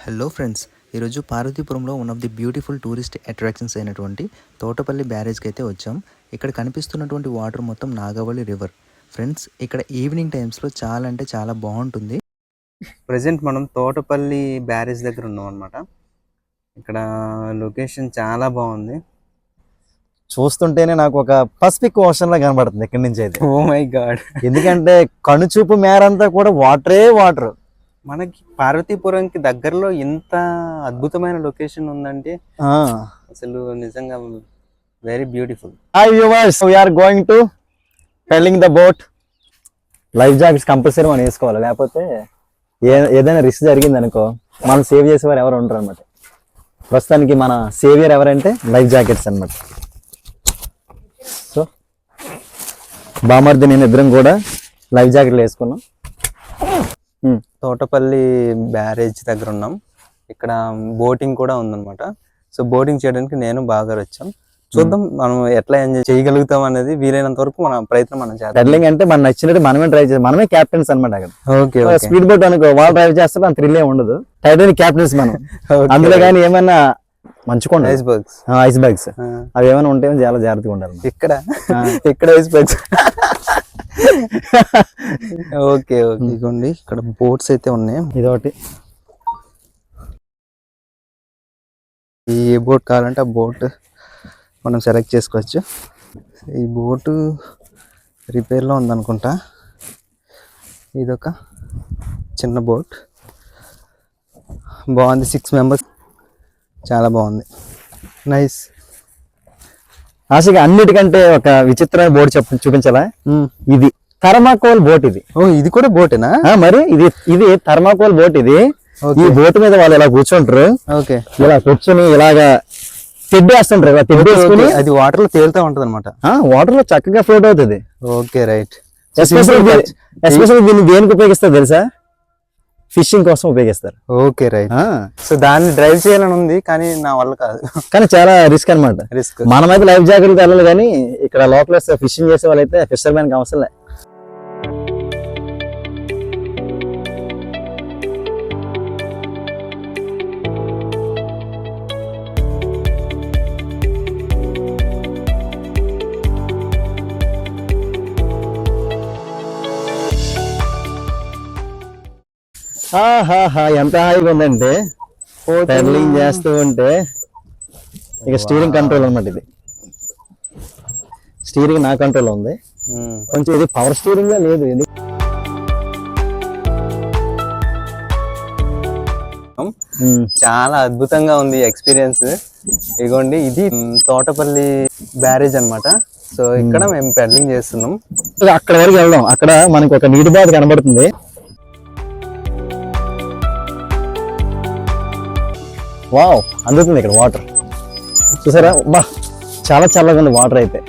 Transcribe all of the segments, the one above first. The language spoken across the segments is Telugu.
హలో ఫ్రెండ్స్, ఈరోజు పార్వతీపురంలో one of the beautiful tourist attractions అయినటువంటి తోటపల్లి బ్యారేజ్కి అయితే వచ్చాం. ఇక్కడ కనిపిస్తున్నటువంటి వాటర్ మొత్తం నాగావళి రివర్. ఫ్రెండ్స్, ఇక్కడ ఈవినింగ్ టైమ్స్లో చాలా అంటే చాలా బాగుంటుంది. ప్రజెంట్ మనం తోటపల్లి బ్యారేజ్ దగ్గర ఉన్నాం అనమాట. ఇక్కడ లొకేషన్ చాలా బాగుంది. చూస్తుంటేనే నాకు ఒక పసిఫిక్ ఓషన్ లా కనబడుతుంది ఇక్కడి నుంచి అయితే. Oh my God! ఎందుకంటే కనుచూపు మేరంతా కూడా వాటరే వాటర్. మనకి పార్వతీపురంకి దగ్గరలో ఇంత అద్భుతమైన లొకేషన్ ఉందంటే అసలు నిజంగా very beautiful. Hi viewers, we are going to pedalling the boat. Life jackets compulsory మనం వేసుకోవాలి, లేకపోతే ఏదైనా రిస్క్ జరిగింది అనుకో మనం సేవ్ చేసేవారు ఎవరు ఉంటారు అనమాట. ప్రస్తుతానికి మన సేవియర్ ఎవరంటే లైఫ్ జాకెట్స్ అనమాట. సో బామర్ది నేను ఇద్దరం కూడా లైఫ్ జాకెట్లు వేసుకున్నాం. తోటపల్లి బ్యారేజ్ దగ్గర ఉన్నాం. ఇక్కడ బోటింగ్ కూడా ఉందన్నమాట. సో బోటింగ్ చేయడానికి నేను బాగా వచ్చాం. చూద్దాం మనం ఎట్లా ఎంజాయ్ చేయగలుగుతాం అనేది. వీలైనంత వరకు మన ప్రయత్నం మనం చేద్దాం. పెడలింగ్ అంటే మన నచ్చినట్టు మనమే డ్రైవ్ చేయాలి, మనమే క్యాప్టెన్స్ అనమాట. అక్కడ ఓకే, స్పీడ్ బోట్ అనుకో వాళ్ళు డ్రైవ్ చేస్తారు, అంత థ్రిల్ ఉండదు. టైటానిక్ క్యాప్టెన్స్ మనం. అందులో కానీ ఏమైనా మంచుకోండి ఐస్ బర్గ్స్ అవి ఏమైనా ఉంటే చాలా జాగ్రత్తగా ఉండాలి. ఇక్కడ ఐస్ బర్గ్స్. ఓకే ఓకే, ఇదిగోండి ఇక్కడ బోట్స్ అయితే ఉన్నాయి. ఇదొకటి, ఏ బోట్ కావాలంటే ఆ బోట్ మనం సెలెక్ట్ చేసుకోవచ్చు. ఈ బోటు రిపేర్లో ఉందనుకుంటా. ఇదొక చిన్న బోట్, బాగుంది. 6 మెంబర్స్, చాలా బాగుంది, నైస్. ఆశగా అన్నిటికంటే ఒక విచిత్రమైన బోట్ చూపించాలా? ఇది థర్మాకోల్ బోట్. ఇది ఇది కూడా బోటేనా? మరి ఇది థర్మాకోల్ బోట్. ఇది ఈ బోట్ మీద వాళ్ళు ఇలా కూర్చుంటారు. ఓకే, ఇలా కూర్చొని ఇలాగా తెడ్డేస్తుంటారు. ఇలా తెడ్డేసుకుని అది వాటర్ లో తేలుతా ఉంటది అనమాట. వాటర్ లో చక్కగా ఫ్లోట్ అవుతుంది. Okay, right. ఎస్పెషల్లీ దీన్ని దేనికి ఉపయోగిస్తారు తెలుసా? ఫిషింగ్ కోసం ఉపయోగిస్తారు. Okay, right. సో దాన్ని డ్రైవ్ చేయాలని ఉంది, కానీ నా వల్ల కాదు. కానీ చాలా రిస్క్ అనమాట. మనమైతే లైఫ్ జాకెట్ వెళ్ళాలి, కానీ ఇక్కడ లోకల్ ఫిషింగ్ చేసే వాళ్ళైతే ఫిషర్ మ్యాన్ కి అవసరం లేదు. ఎంత హాయిగా ఉందంటే పెడలింగ్ చేస్తూ ఉంటే. ఇక స్టీరింగ్ కంట్రోల్ అనమాట. ఇది స్టీరింగ్ నా కంట్రోల్ ఉంది. కొంచెం ఇది పవర్ స్టీరింగ్ గా లేదు. ఇది చాలా అద్భుతంగా ఉంది ఎక్స్పీరియన్స్. ఇదిగోండి, ఇది తోటపల్లి బ్యారేజ్ అన్నమాట. సో ఇక్కడ మేము పెడలింగ్ చేస్తున్నాం. అక్కడ వరకు వెళ్దాం. అక్కడ మనకి ఒక నీటి బాధ కనబడుతుంది. వావ్, అందుతుంది ఇక్కడ వాటర్. చూసారా, బా చాలా చల్లగా ఉంది వాటర్ అయితే.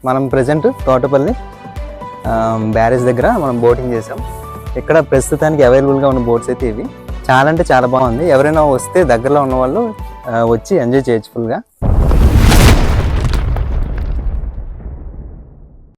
మనం ప్రజెంట్ తోటపల్లి బ్యారేజ్ దగ్గర మనం బోటింగ్ చేసాం. ఇక్కడ ప్రస్తుతానికి అవైలబుల్గా ఉన్న బోట్స్ అయితే ఇవి. చాలా అంటే చాలా బాగుంది. ఎవరైనా వస్తే దగ్గరలో ఉన్న వాళ్ళు వచ్చి ఎంజాయ్ చేయొచ్చు ఫుల్గా.